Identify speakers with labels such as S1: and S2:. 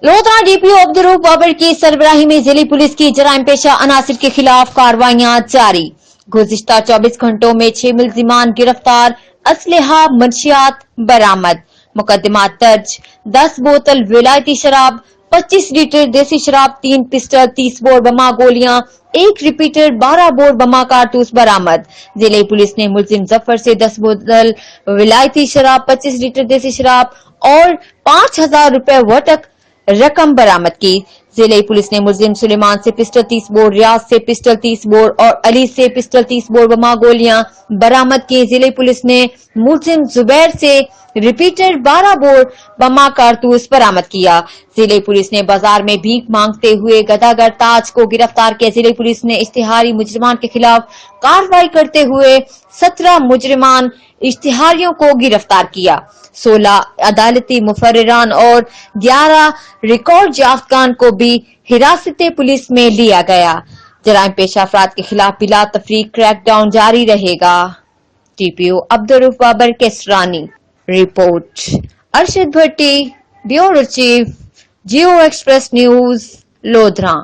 S1: Lodhra DPO Abdur Rauf Babar की सरबराही में जिले पुलिस की जराइम पेशा अनासिर के खिलाफ कार्रवाइयां जारी। गुज़िश्ता 24 घंटों में 6 मुल्जिमान गिरफ्तार, असलहा मंशियात बरामद। मुकदमात दर्ज, 10 बोतल विलायती शराब, 25 लीटर देसी शराब, 3 पिस्टल, 30 बोर बमा गोलियां, 1 रिपीटर, 12 बोर बमा कारतूस बरामद। जिले पुलिस ने मुलजिम जफर से 10 बोतल विलायती शराब, 25 लीटर देसी शराब और 5,000 रुपए वटक रकम बरामद की। जिले पुलिस ने मुलजिम सुलेमान से पिस्टल 30 बोर, रियाज से पिस्टल 30 बोर और अली से पिस्टल 30 बोर बमा गोलियां बरामद की। जिले पुलिस ने मुलजिम जुबैर से रिपीटर 12 बोर बमा कारतूस बरामद किया। जिले पुलिस ने बाजार में भीख मांगते हुए गदागर ताज को गिरफ्तार किया। जिले पुलिस ने इश्तिहारी मुजरिमान के खिलाफ कार्रवाई करते हुए 17 मुजरिमान इश्तिहारियों को गिरफ्तार किया। 16 अदालती मुफर्रिरान और 11 रिकॉर्ड याफ्तान को भी हिरासत पुलिस में लिया गया। जराइम पेशा अफराद के खिलाफ बिला तफरीक क्रैकडाउन जारी रहेगा। डीपीओ अब्दुर्रऊफ बाबर केसरानी। रिपोर्ट अरशद भट्टी, ब्यूरो चीफ, जियो एक्सप्रेस न्यूज, लोधरा।